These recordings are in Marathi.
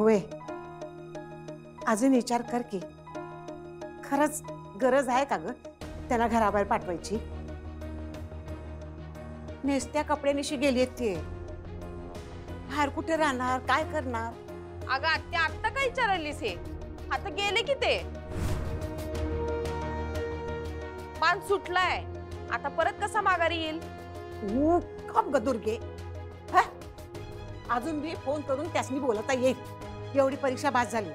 होय, अजून विचार कर की खरंच गरज आहे का ग त्यांना घराबाहेर पाठवायची? नेसत्या कपड्यानिशी गेली ती, बाहेर कुठे राहणार, काय करणार? अगं आत्या आत्ता काय विचारलीस हे? आता गेले की ते बांध सुटलाय, आता परत कसा माघारी येईल? तू कप ग दुर्गे, हा? अजून मी फोन करून त्यासनी बोलता येईल एवढी परीक्षा पास झाली.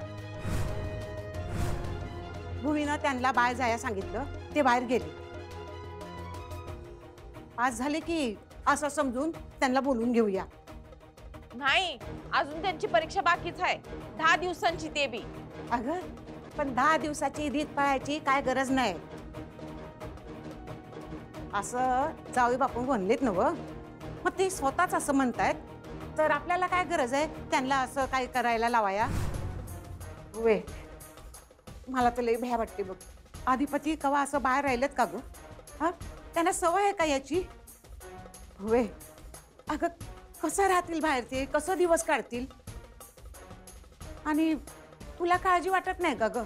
भूमीनं त्यांना बाहेर जायला सांगितलं, ते बाहेर गेले. पास झाले की असं समजून त्यांना बोलून घेऊया. नाही, अजून त्यांची परीक्षा बाकीच आहे, 10 दिवसांची, ते बी. अगं पण 10 दिवसाची रीत पाळायची काय गरज नाही. असं जावई बापू म्हणलेत ना व, मग ते स्वतःच असं म्हणतायत तर आपल्याला काय गरज आहे त्यांना असं काय करायला लावाया? वे मला तर लई भ्या वाटते बघ. अधिपती कवा असं बाहेर राहिलेत का ग? हा, त्यांना सवय आहे का याची? वे अगं कसं राहतील बाहेर, ते कसं दिवस काढतील? आणि तुला काळजी वाटत नाही का ग?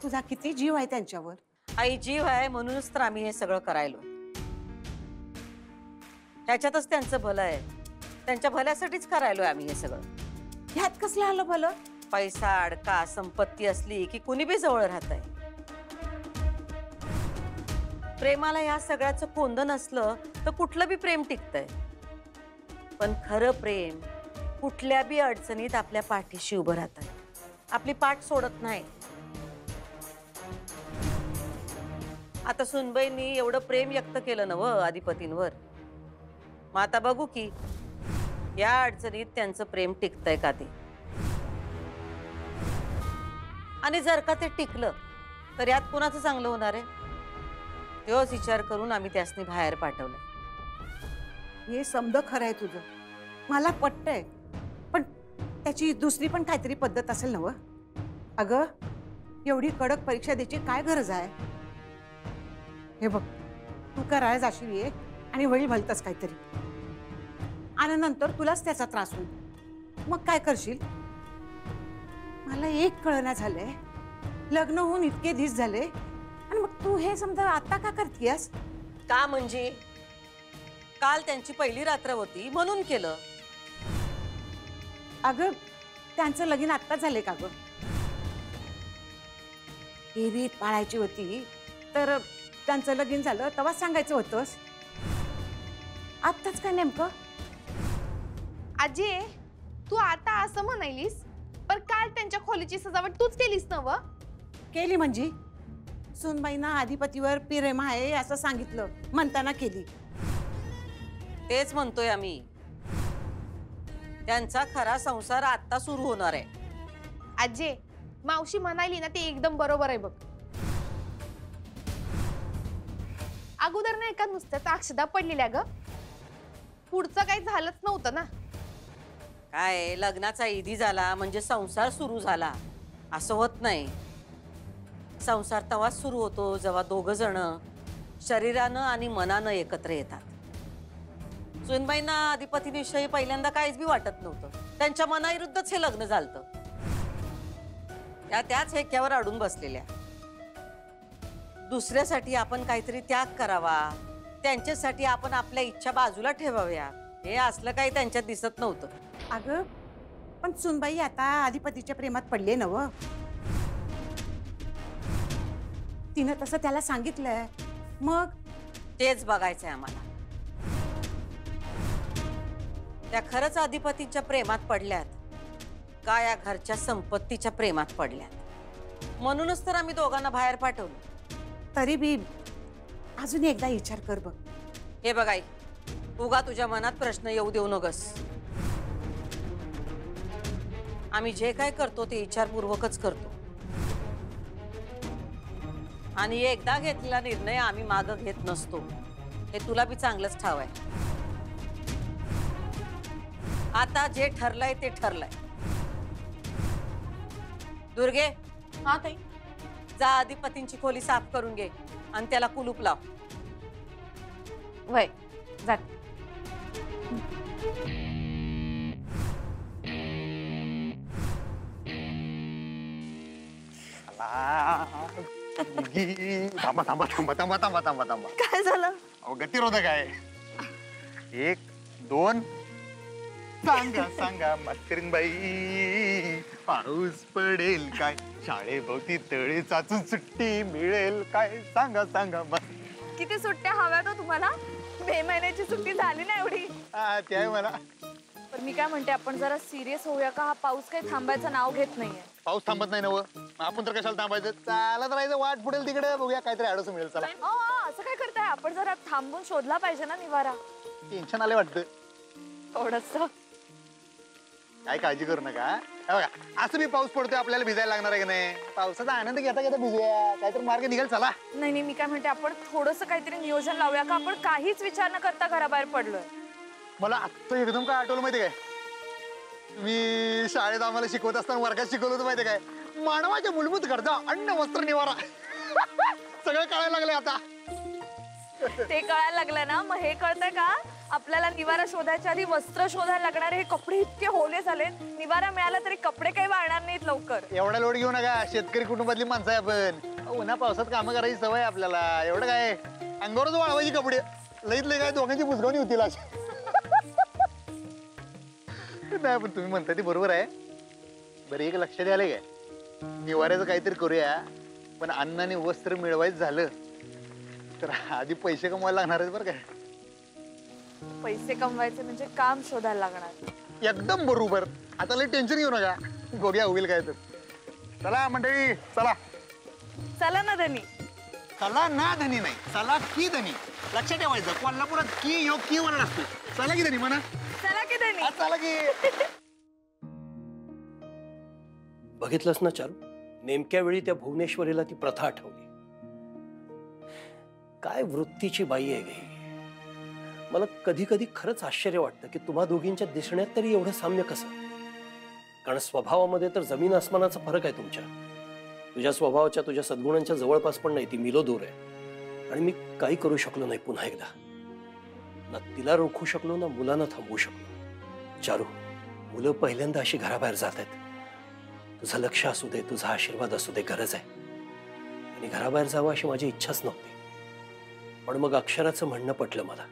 तुझा किती जीव आहे त्यांच्यावर. आई जीव आहे म्हणूनच तर आम्ही हे सगळं करायलो. त्याच्यातच त्यांचं भलं आहे, त्यांच्या भल्यासाठीच करायलोय आम्ही हे सगळं. ह्यात कसलं आलं भलं? पैसा अडका संपत्ती असली की कुणी बी जवळ राहत आहे. प्रेमाला या सगळ्याचं कोंदण असलं तर कुठलं बी प्रेम टिकतंय. पण खरं प्रेम कुठल्या बी अडचणीत आपल्या पाठीशी उभं राहत, आपली पाठ सोडत नाही. आता सुनबाईंनी एवढं प्रेम व्यक्त केलं नव अधिपतींवर, मग आता बघू की या अडचणीत त्यांचं प्रेम टिकतंय का ते. आणि जर का ते टिकलं तर यात कुणाचं चांगलं होणार आहे? तोच विचार करून आम्ही त्यासनी बाहेर पाठवलं. हे समज खरं आहे तुझं, मला पटतंय. पण त्याची दुसरी पण काहीतरी पद्धत असेल ना व? अगं एवढी कडक परीक्षा द्यायची काय गरज आहे? हे बघ, तू करायला जाशील ये आणि वळी भलतच काहीतरी, आणि नंतर तुलाच त्याचा त्रास होईल. मग काय करशील? मला एक कळना झालंय, लग्न होऊन इतके दिवस झाले आणि मग तू हे समजा आता का करतीयस? का म्हणजे काल त्यांची पहिली रात्र होती म्हणून केलं. अगं त्यांचं लगीन आत्ता झाले का ग? ही रीत पाळायची होती तर त्यांचं लगीन झालं तेव्हा सांगायचं होतंस. आत्ताच काय नेमकं? आजी तू आता असं म्हणालीस, पण काल त्यांच्या खोलीची सजावट तूच केलीस ना व? केली म्हणजे सुनबाईंना अधिपतीवर प्रेम आहे असं सांगितलं म्हणताना केली. तेच म्हणतोय आम्ही, त्यांचा खरा संसार आता सुरू होणार आहे. आजी मावशी म्हणाली ना ते एकदम बरोबर आहे बघ. अगोदर नाही का नुसत्याच अक्षदा पडलेल्या ग, पुढचं काही झालंच नव्हतं ना. काय लग्नाचा इधी झाला म्हणजे संसार सुरू झाला असं होत नाही. संसार तेव्हाच सुरू होतो जेव्हा दोघं जण शरीरानं आणि मनानं एकत्र येतात. सुनबाईंना अधिपतीविषयी पहिल्यांदा काहीच बी वाटत नव्हतं, त्यांच्या मनाविरुद्धच हे लग्न झालतं. त्याच हेक्यावर अडून बसलेल्या. दुसऱ्यासाठी आपण काहीतरी त्याग करावा, त्यांच्यासाठी आपण आपल्या इच्छा बाजूला ठेवाव्या, हे असलं काही त्यांच्यात दिसत नव्हतं. अगं पण सुनबाई आता अधिपतीच्या प्रेमात पडले ना व? तिनं तसं त्याला सांगितलंय, मग तेच बघायचंय आम्हाला. त्या खरंच अधिपतीच्या प्रेमात पडल्यात का या घरच्या संपत्तीच्या प्रेमात पडल्यात? म्हणूनच तर आम्ही दोघांना बाहेर पाठवलं. तरी बी अजून एकदा विचार कर बघ. हे बघ आई, उगा तुझ्या मनात प्रश्न येऊ देऊ नगस. आम्ही जे काय करतो ते विचारपूर्वकच करतो, आणि एकदा घेतलेला निर्णय आम्ही मागं घेत नसतो, हे तुला बी चांगलंच ठाव आहे. आता जे ठरलंय ते ठरलंय. दुर्गे, हा ताई. जा अधिपतींची खोली साफ करून घे आणि त्याला कुलूप लाव. वय जात. थांबा थांबा थांबा थांबा थांबा थांबा थांबा. काय झालं? अहो गतिरोधक आहे. 1 2 सांगा सांगा मास्तरीणबाई, पाऊस पडेल काय, शाळेभोवती तळे चाचून सुट्टी मिळेल काय, सांगा सांगा. किती सुट्ट्या हव्यात हो तुम्हाला? मे महिन्याची सुट्टी झाली ना एवढी. ते आहे मला. पण मी काय म्हणते, आपण जरा सिरियस होऊया का? हा पाऊस काही थांबायचं नाव घेत नाहीये. पाऊस थांबत नाही ना व. आपण तर कशाला थांबायचं, चालत राहायचं, वाट पुढेल तिकडे, बघूया काहीतरी अडचण मिळेल. चला. असं काय करताय? आपण जरा थांबून शोधला पाहिजे ना निवारा. टेन्शन आले वाटतं. थोडस. काय काळजी करू नका. हे बघा, असं बी पाऊस पडतोय, आपल्याला भिजायला लागणार आहे की नाही? पावसाचा आनंद घेता घेता भिजूया, काहीतरी मार्ग निघेल. चला. नाही मी काय म्हणते, आपण थोडस काहीतरी नियोजन लावूया का? आपण काहीच विचार न करता घराबाहेर पडलोय. मला आत्ता एकदम काय आठवलं माहिती काय? मी शाळेत आम्हाला शिकवत असताना वर्गात शिकवलं होतं माहिती काय? मानवाच्या मूलभूत गरजा अन्न वस्त्र निवारा सगळं कळायला लागले आता. ते कळायला लागलं ना, मग हे कळतंय का? आपल्याला निवारा शोधायच्या आधी वस्त्र शोधायला लागणारे हे कपडे इतके ओले झालेत. निवारा मिळाला तरी कपडे काही वाळणार नाहीत लवकर. एवढा लोड घेऊ नका, शेतकरी कुटुंबातली माणसं आहे आपण. उन्हा पावसात कामं करायची सवय आपल्याला. एवढं काय अंगावरच वाळवायची कपडे, लईत लई काय दोघांची बुजगावणी होतील अशी. नाही पण तुम्ही म्हणता ते बरोबर आहे. बरं एक लक्षात आलं काय, निवाऱ्याचं काहीतरी करूया, पण अन्न आणि वस्त्र मिळवायचं झालं तर आधी पैसे कमवायला लागणार आहेत बरं काय. पैसे कमवायचे म्हणजे काम शोधायला लागणार. एकदम बरोबर. आता लई टेन्शन घेऊ नका, बघूया होईल काय तर. चला मंडळी चला. चला ना धनी. चला ना धनी नाही, चला की धनी. लक्षात ठेवायचं, कोल्हापुरात की ह्यो की वरड असतो. चला की धनी म्हणा. चला की धनी. चला की. बघितलंस ना चारू, नेमक्या वेळी त्या भुवनेश्वरीला ती प्रथा आठवली. काय वृत्तीची बाई आहे गे. मला कधी कधी खरंच आश्चर्य वाटतं की तुम्हा दोघींच्या दिसण्यात तरी एवढं साम्य कसं. कारण स्वभावामध्ये तर जमीन आसमानाचा फरक आहे तुमच्या. तुझ्या स्वभावाच्या, तुझ्या सद्गुणांच्या जवळपास पण नाही, ती मिलो दूर आहे. आणि मी काही करू शकलो नाही पुन्हा एकदा. ना तिला रोखू शकलो, ना मुलांना थांबवू शकलो. चारू, मुलं पहिल्यांदा अशी घराबाहेर जात आहेत. तुझं लक्ष असू दे, तुझा आशीर्वाद असू दे, गरज आहे. आणि घराबाहेर जावं अशी माझी इच्छाच नव्हती. पण मग अक्षराचं म्हणणं पटलं मला.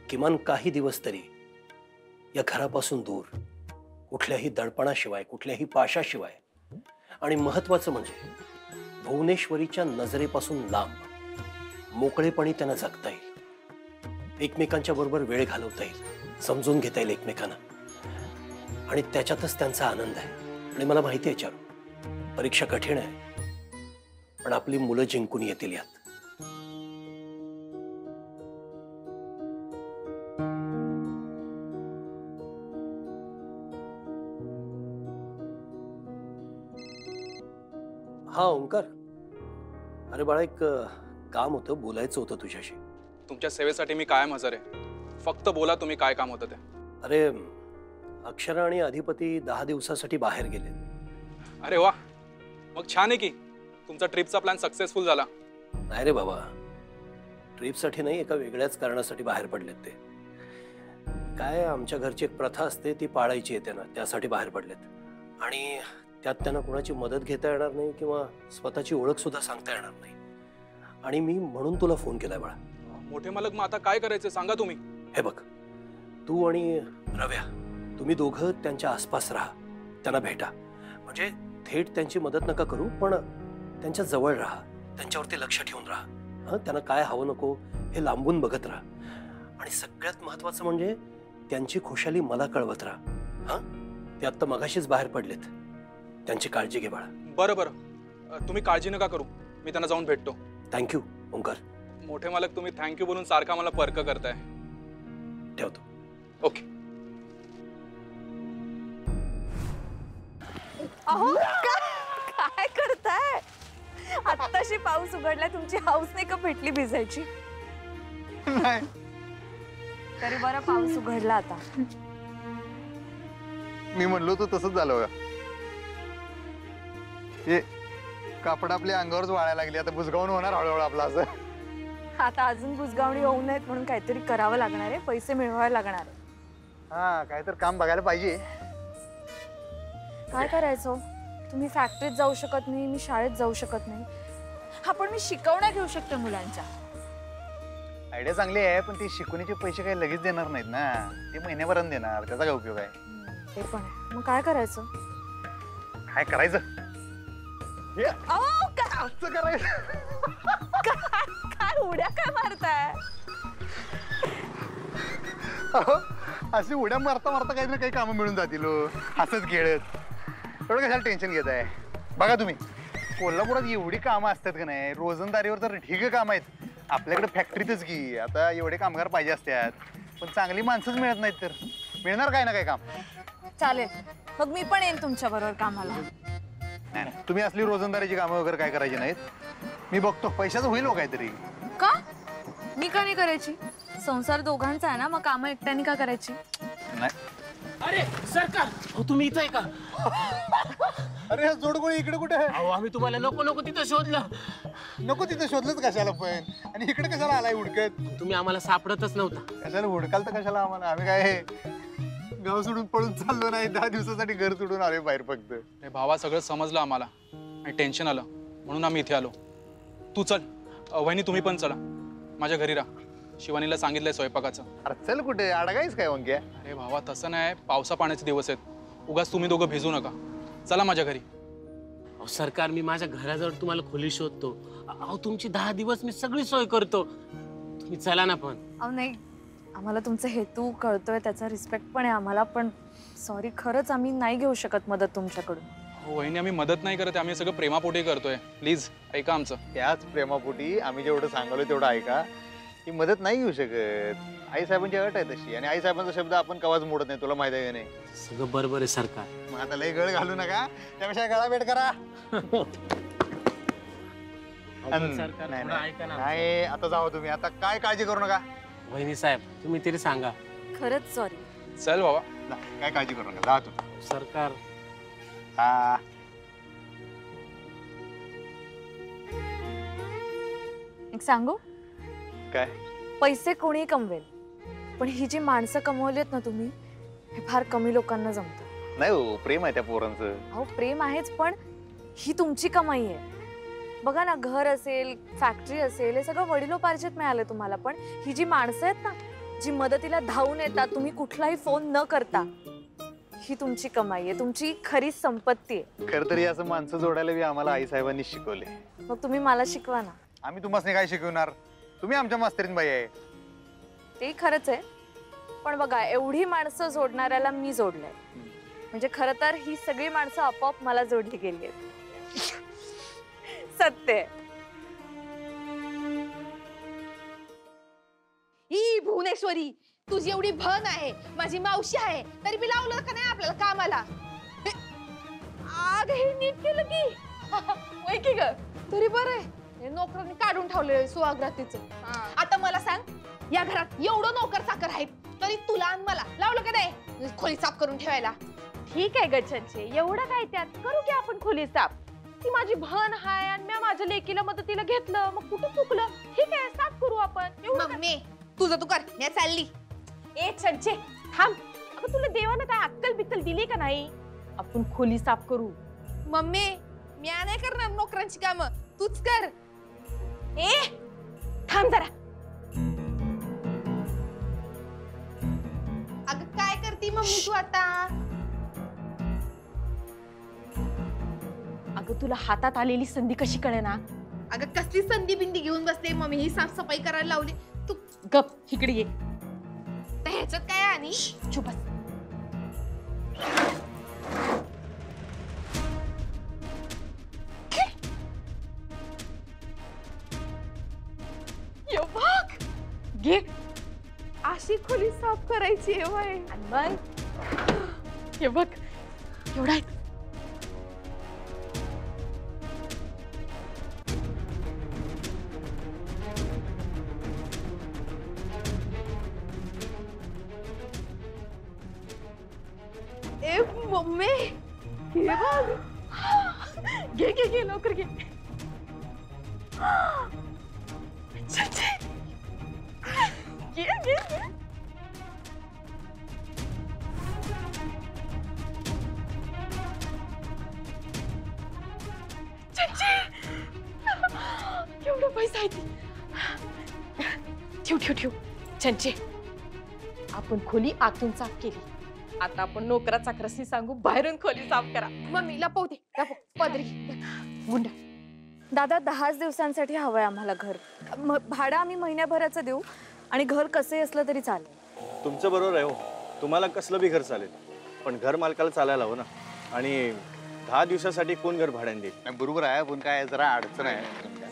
किमान काही दिवस तरी या घरापासून दूर, कुठल्याही दडपणाशिवाय, कुठल्याही पाशाशिवाय, आणि महत्वाचं म्हणजे भुवनेश्वरीच्या नजरेपासून लांब, मोकळेपणी त्यांना जगता येईल. एकमेकांच्या बरोबर वेळ घालवता येईल, समजून घेता येईल एकमेकांना. आणि त्याच्यातच त्यांचा आनंद आहे. आणि मला माहिती आहे चारू, परीक्षा कठीण आहे, पण आपली मुलं जिंकून येतील यात. हा ओंकार, अरे बाळा, एक काम होतं, बोलायचं होतं तुझ्याशी. तुमच्या सेवेसाठी मी कायम हजर आहे. फक्त बोला तुम्ही काय काम होतं ते. अरे अक्षरा आणि अधिपती 10 दिवसासाठी बाहेर गेले. अरे वा, मग छान आहे की. तुमचा ट्रिपचा प्लॅन सक्सेसफुल झाला. नाही रे बाबा, ट्रिपसाठी नाही, एका वेगळ्याच कारणासाठी बाहेर पडलेत ते. काय, आमच्या घरची एक प्रथा असते, ती पाळायची आहे त्यांना, त्यासाठी बाहेर पडलेत. आणि त्यात त्यांना कोणाची मदत घेता येणार नाही किंवा स्वतःची ओळख सुद्धा सांगता येणार नाही. आणि मी म्हणून तुला फोन केलाय बाळा. मोठे मालक, मग आता काय करायचं सांगा तुम्ही. हे बघ, तू आणि रव्या, तुम्ही दोघं त्यांच्या आसपास राहा, त्यांना भेटा. म्हणजे थेट त्यांची मदत नका करू, पण त्यांच्या जवळ राहा, त्यांच्यावरती लक्ष ठेवून राहा. त्यांना काय हवं नको हे लांबून बघत राहा. आणि सगळ्यात महत्वाचं म्हणजे त्यांची खुशाली मला कळवत राहा. ते आत्ता मगाशीच बाहेर पडलेत, त्यांची काळजी घे बाळा. बरं बरं, तुम्ही काळजी नका करू, मी त्यांना जाऊन भेटतो. थँक्यू ओंकार. मोठे मालक, तुम्ही थँक्यू बोलून सारखा मला पर्क करताय. ठेवतो. ओके. अहो काय करताय? आत्ताशी पाऊस उघडलाय, तुमची हाऊस नाही का भेटली भिजायची? नाही, तरी बरं पाऊस उघडला आता. मी म्हणलो तो तसंच झालं बघा. हे कापड आपल्या अंगावरच वाळायला लागली, आता बुजगावून होणार हळूहळू आपला. असं आता अजून बुजगावणी होऊ नयेत म्हणून काहीतरी करावं लागणार आहे, पैसे मिळवावे लागणार आहे. हा, काहीतरी काम बघायला पाहिजे. काय करायचं? तुम्ही फॅक्टरीत जाऊ शकत नाही, मी शाळेत जाऊ शकत नाही. हा पण मी शिकवण्या घेऊ शकते मुलांच्या. आयडिया चांगली आहे, पण ते शिकवणीचे पैसे काही लगेच देणार नाहीत ना, ते महिन्याभरात देणार. त्याचा काय उपयोग आहे? ते पण आहे. मग काय करायचं? काय करायचं? अहो, असं करायचं. काय उड्या काय मारताय? अहो, अशी उड्या मारता मारता काही ना काही कामं मिळून जातील हो. असंच खेळत एवढं कशाला टेन्शन घेत आहे? बघा तुम्ही, कोल्हापुरात एवढी कामं असतात का नाही, रोजंदारीवर तर ठीक काम आहेत. आपल्याकडे फॅक्टरीतच की आता एवढे कामगार पाहिजे असतात, पण चांगली माणसंच मिळत नाहीत. तर मिळणार काय ना काय काम. चालेल, मग मी पण येईन तुमच्या बरोबर कामाला. नाही, तुम्ही असली रोजंदारीची कामं वगैरे काय करायची नाहीत. मी बघतो, पैशाचं होईल हो काहीतरी. का? मी का नाही करायची? संसार दोघांचा आहे ना, मग कामं एकट्याने का करायची? नाही. अरे सरकार, हो तुम्ही इथं आहे का? अरे जोडगोळी इकडे कुठे आहे? अहो आम्ही तुम्हाला नको नको तिथं शोधलं. नको तिथे शोधलंच कशाला पण, आणि इकडे कशाला आलाय हुडकत? तुम्ही आम्हाला सापडतच नव्हता. कशाला हुडकाल तर कशाला आम्हाला? आम्ही काय गाव सोडून पळून चाललो नाही, 10 दिवसासाठी घर सोडून आलोय बाहेर फक्त. हे भावा सगळं समजलं आम्हाला आणि टेन्शन आलं म्हणून आम्ही इथे आलो. तू चल, वहिनी तुम्ही पण चला, माझ्या घरी राहा. शिवानीला सांगितलंय स्वयंपाकाचं. अरे चल, कुठे अडगायच काय वंक्या? अरे भावा तसं नाही, पावसा पाण्याचे दिवस आहेत, उगाच तुम्ही दोघं भिजू नका. चला माझ्या घरी. अहो सरकार, मी माझ्या घराजवळ तुम्हाला खोली शोधतो. अहो तुमची 10 दिवस मी सगळी सोय करतो. तुम्ही चला ना पण. अहो नाही, आम्हाला तुमचा हेतू कळतोय, त्याचा रिस्पेक्ट पण आहे आम्हाला, पण सॉरी, खरंच आम्ही नाही घेऊ शकत मदत तुमच्याकडून. हो वहिनी, आम्ही मदत नाही करत, आम्ही सगळं प्रेमापोटी करतोय. प्लीज ऐका आमचं. त्याच प्रेमापोटी आम्ही जेवढं सांगलोय तेवढं ऐका. ही मदत नाही घेऊ शकत. आई साहेबांची अट आहे तशी, आणि आई साहेबांचा शब्द आपण कवाच मोडत नाही. तुला माहित आहे का नाही? सगळं बरोबर आहे सरकार. मग आता लय गळ घालू नका, त्यापेक्षा गळा भेट करा. सरकार नाही, थोडं नाही. ऐका ना. नाही, आता जाओ तुम्ही. आता काय काळजी करू नका. वहिनी साहेब, तुम्ही तरी सांगा. खरंच सॉरी. चल बाबा. नाही, काय काळजी करू नका, जा तुम्ही. सरकार, हा. एक सांगू? काय? पैसे कोणी कमवेल, पण ही जी माणसं कमवलीत ना तुम्ही, हे फार कमी लोकांना जमतं. नाही हो, प्रेम आहे त्या पोरांचं. अहो प्रेम आहेच, पण ही तुमची कमाई आहे. बघा ना, घर असेल, फॅक्टरी असेल, हे सगळं वडिलोपार्जित मिळालं तुम्हाला, पण ही जी माणसं आहेत ना, जी मदतीला धावून येतात तुम्ही कुठलाही फोन न करता, ही तुमची कमाई आहे, तुमची खरी संपत्ती आहे. खर तरी असं माणसं जोडायला बी आम्हाला आई साहेबांनी शिकवले. मग तुम्ही मला शिकवा ना. आम्ही तुम्हाला काय शिकवणार? तुम्ही आमच्या मास्तरीन बाई आहे. ते खरंच आहे, पण बघा, एवढी माणसं जोडणाऱ्याला मी जोडलंय, म्हणजे खरं तर ही सगळी माणसं आपोआप मला जोडली गेली आहेत. सत्य आहे. ही भुवनेश्वरी, तुझी एवढी भन आहे, माझी मावशी आहे, तरी मी लावलं का नाही आपल्याला कामाला? आग, हे नीट केलं की वय की ग, तरी बरं आहे. हे नोकरांनी काढून ठेवले सुहागरातीचं. आता मला सांग, या घरात एवढं नोकर चाकर आहेत, तरी तुला आणि मला लावलं का नाही खोली साफ करून ठेवायला? ठीक आहे गच्छे, एवढं काय त्यात, करू की आपण खोली साफ. ती माझी भन हाय आणि मी माझ्या लेकीला मदतीला घेतलं, मग कुठं चुकलं? ठीक आहे, साफ करू आपण. मम्मी, तुझं तू कर, मी चालली. ए छंचे, थांब. अगं तुला देवानं काय अक्कल बिक्कल दिली का नाही? आपण खोली साफ करू. मम्मी, मी नाही करणार नोकरांची कामं, तूच कर. ए थांब जरा. अगं काय करती मम्मी तू आता? अगं तुला हातात आलेली संधी कशी कळेना? अगं कसली संधी बिंदी घेऊन बसते मम्मी, ही साफसफाई करायला लावली. तू गप इकडे ये. तर ह्याच्यात काय आणि चुप बस. ये बघ, घे. अशी खोली साफ करायची आहे वय. आणि मग हे बघ, एवढा आहे. ए मम्मी, हे बघ. घे घे घे, लवकर घे. घे घे घे. माहिती. ठेव ठेव ठेव. चंचे, आपण खोली आतून साफ केली. आता आपण नोकरा चाकरासनी सांगू बाहेरून खोली साफ करा. मम्मी लपव दे, लपव. पदरी गुंडा. दादा 10 दिवसांसाठी हवंय आम्हाला घर. भाडं आम्ही महिन्याभराचं देऊ आणि घर कसंही असलं तरी चालेल. तुमचं बरोबर आहे हो. तुम्हाला कसलं बी घर चालेल, पण घर मालकाला चालायला हवं ना. आणि 10 दिवसासाठी कोण घर भाड्याने देईल? नाही, बरोबर आहे, पण काय जरा अडचण आहे.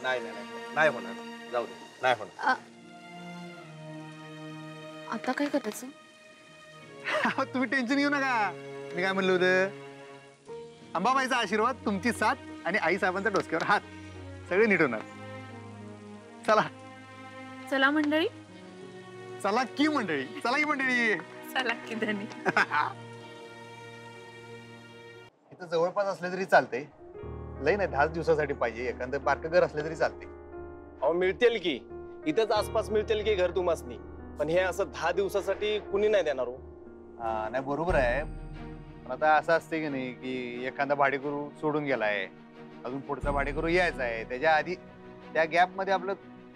नाही नाही नाही होणार. जाऊ दे, नाही होणार. आता काय करायचं? तुम्ही टेन्शन घेऊ नका. मी काय म्हणलं होतं, अंबाबाईचा आशीर्वाद, तुमची साथ आणि आई साहेबांचा डोसक्यावर हात, सगळे नीट होणार. चला चला मंडळी. चला की मंडळी, चला की मंडळी. चला की धनी. इथं जवळपास असले तरी चालतंय. लई नाही, 10 दिवसासाठी पाहिजे. एखादं बारकं घर असले तरी चालते. अहो मिळतील की, इथंच आसपास मिळतील की घर तुम्हासनी. पण हे असं 10 दिवसासाठी कुणी नाही देणार हो. नाही, बरोबर आहे. पण आता असं असते की नाही, की एखादा भाडेकरू सोडून गेलाय, अजून पुढचा भाडेकरू यायचा आहे, त्याच्या आधी त्या गॅप मध्ये आपलं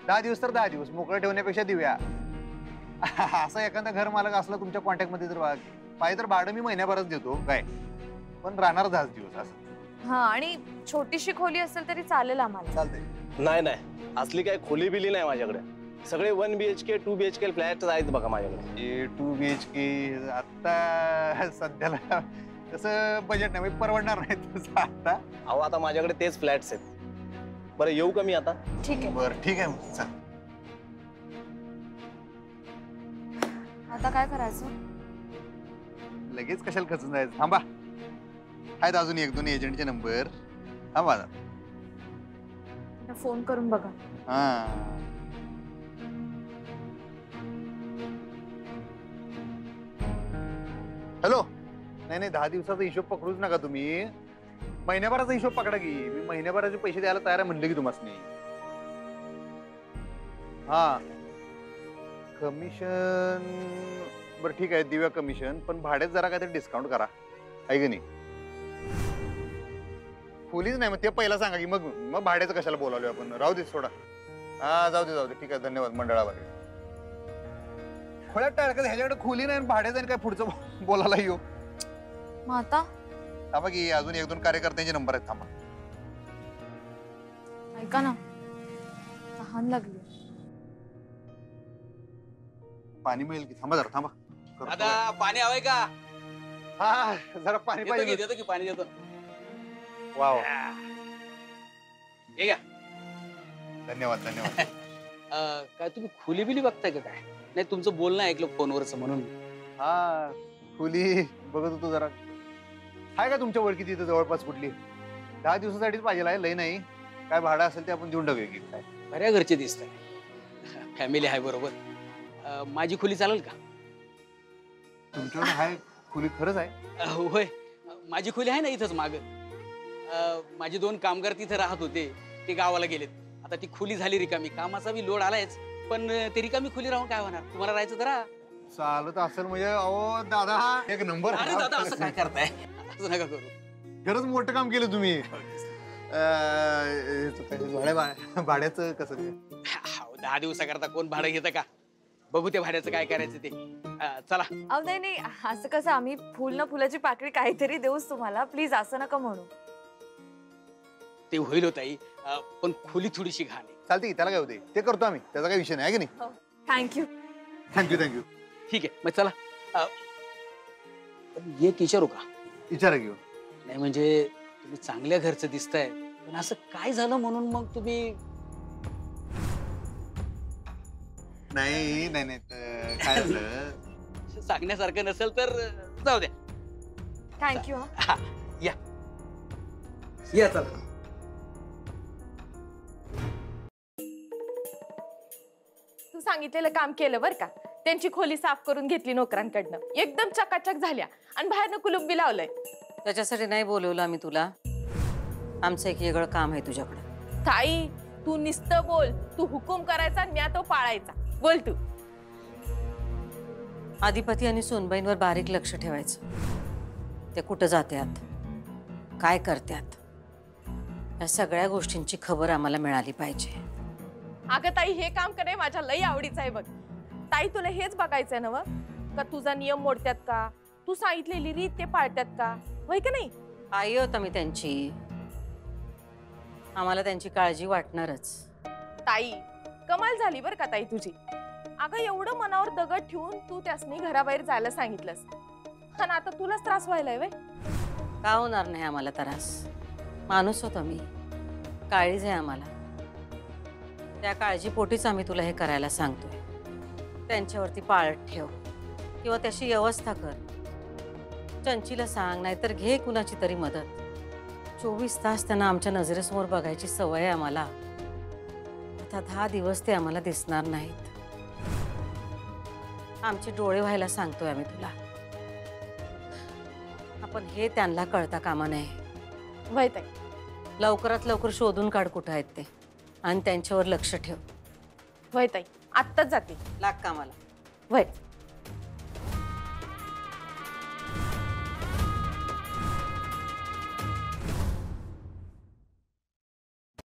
10 दिवस तर 10 दिवस मोकळं ठेवण्यापेक्षा देऊया. असं एखादा घर मालक असला तुमच्या कॉन्टॅक्ट मध्ये तर पाहिजे तर भाडं मी महिन्याभरात देतो काय, पण राहणार 10 दिवस असं. हा, आणि छोटीशी खोली असेल तरी चालेल आम्हाला. चालतंय. नाही नाही, असली काही खोली बिली नाही माझ्याकडे. सगळे 1 BHK 2 BHK फ्लॅट आहेत बघा माझ्याकडे. 2 BHK आता सध्याला तसं बजेट नाही, परवडणार नाही तसं आता. अहो आता माझ्याकडे तेच फ्लॅट्स आहेत. बरं येऊ का मी आता? ठीक आहे. बरं ठीक आहे मग, चल. आता काय करायचं? लगेच कशाला खचून जायचं, थांबा. आहेत अजून 1-2 एजंटचे नंबर. थांबा. फोन करून बघा. हा, हॅलो. नाही नाही, 10 दिवसाचा हिशोब पकडूच नका तुम्ही. महिन्याभराचा हिशोब पकडा की. मी महिन्याभराचे पैसे द्यायला तयार आहे म्हणलं की तुम्हाला. हा, कमिशन बरं ठीक आहे, देऊया कमिशन, पण भाड्यात जरा काहीतरी डिस्काउंट करा, आहे की नाही? खोलीच नाही, मग ते पहिला सांगा की मग मग भाड्याचं कशाला बोलावलं आपण. राहू दे, सोडा. हा, जाऊ दे. ठीक आहे, धन्यवाद मंडळावर. खोल्यात टाळकत ह्याच्याकडे खोली नाही, भाड्याचं काय पुढचं बोलायला येऊ. मग आता थांबा की, अजून 1-2 कार्यकर्त्यांचे नंबर आहेत. थांबा. ऐका ना, तहान लागली. पाणी मिळेल की? थांबा जरा, थांबा. दादा पाणी हवंय का? हा, जरा पाणी पाहिजे. देतो की पाणी देतो. वा, हे घ्या. धन्यवाद. काय तुम्ही खुली बिली बघताय का काय? नाही, तुमचं बोलणं ऐकलं फोनवरच म्हणून. हा, खोली बघत होतो जरा. आहे का तुमच्या ओळखीत इथं जवळपास कुठली? 10 दिवसासाठीच पाहिजे आहे, लय नाही. काय भाडं असेल ते आपण देऊन टाकूया की काय. बऱ्या घरचे दिसत फॅमिली आहे बरोबर. माझी खोली चालेल का? तुमच्याकडे आहे खोली? खरंच आहे? होय, माझी खोली आहे ना इथंच माग. माझे 2 कामगार तिथे राहत होते, ते गावाला गेलेत. आता ती खोली झाली रिकामी. कामाचा बी लोड आलायच, पण ते रिकामी खोली राहून काय होणार? तुम्हाला राहायचं तर चालत असेल म्हणजे. अहो दादा, एक नंबर. अरे दादा, असं काय करताय? असं नका करू. खरंच मोठं काम केलं तुम्ही. भाड्याचं कसं? 10 दिवसाकरता कोण भाडं घेतं का? बघू ते भाड्याचं काय करायचं ते. चला. अहो नाही, असं कसं, आम्ही फुल ना फुलाची पाकळी काहीतरी देऊच तुम्हाला. प्लीज असं नका म्हणू. ते होईल हो ताई, पण खोली थोडीशी घाण आहे. चालते, त्याला काय होते ते करतो आम्ही, त्याचा काही विषय नाही, आहे की नाही? थँक्यू. थँक्यू. ठीक आहे, मग चला. एक विचारू का? विचारा घेऊन. नाही म्हणजे तुम्ही चांगल्या घरचं दिसताय, पण असं काय झालं म्हणून मग तुम्ही? नाही काय झालं? सांगण्यासारखं नसेल तर जाऊ द्या. थँक्यू. या चला. तू सांगितलेलं काम केलं बरं का. त्यांची खोली साफ करून घेतली नोकरांकडनं, एकदम चकाचक झाल्या, आणि बाहेरनं कुलूप बी लावलंय. त्याच्यासाठी नाही बोलवलं आम्ही तुला. आमचं एक वेगळं काम आहे तुझ्याकडे. ताई, तू नुसतं बोल. तू हुकूम करायचा आणि म्या तो पाळायचा. बोल तू. आदिपती आणि सोनबाईंवर बारीक लक्ष ठेवायचं. ते कुठं जात्यात, काय करत्यात, या सगळ्या गोष्टींची खबर आम्हाला मिळाली पाहिजे. अगं ताई, हे काम करे माझ्या लई आवडीचं आहे बघ. ताई, तुला हेच बघायचंय ना का तुझा नियम मोडत्यात का, तू सांगितलेली रीत ते पाळत्यात का, होय का नाही? आई होता मी त्यांची, आम्हाला त्यांची काळजी वाटणारच. ताई, कमाल झाली बर का ताई तुझी. अगं एवढं मनावर दगड ठेवून तू त्यासनी घराबाहेर जायला सांगितलंस, आणि आता तुलाच त्रास व्हायलाय वे. का होणार नाही आम्हाला त्रास? माणूस होतो मी, काळीज आहे आम्हाला. त्या काळजीपोटीच आम्ही तुला हे करायला सांगतोय. त्यांच्यावरती पाळत ठेव किंवा त्याची व्यवस्था कर. चंचीला सांग, नाहीतर घे कुणाची तरी मदत. 24 तास त्यांना आमच्या नजरेसमोर बघायची सवय आहे आम्हाला. आता 10 दिवस ते आम्हाला दिसणार नाहीत. आमचे डोळे व्हायला सांगतोय आम्ही तुला. आपण हे त्यांना कळता कामा नये. वय ताई. लवकरात लवकर शोधून काढ कुठं आहेत ते, आणि त्यांच्यावर लक्ष ठेव. वय ताई, आत्ताच जाते. लाग कामाला. वय.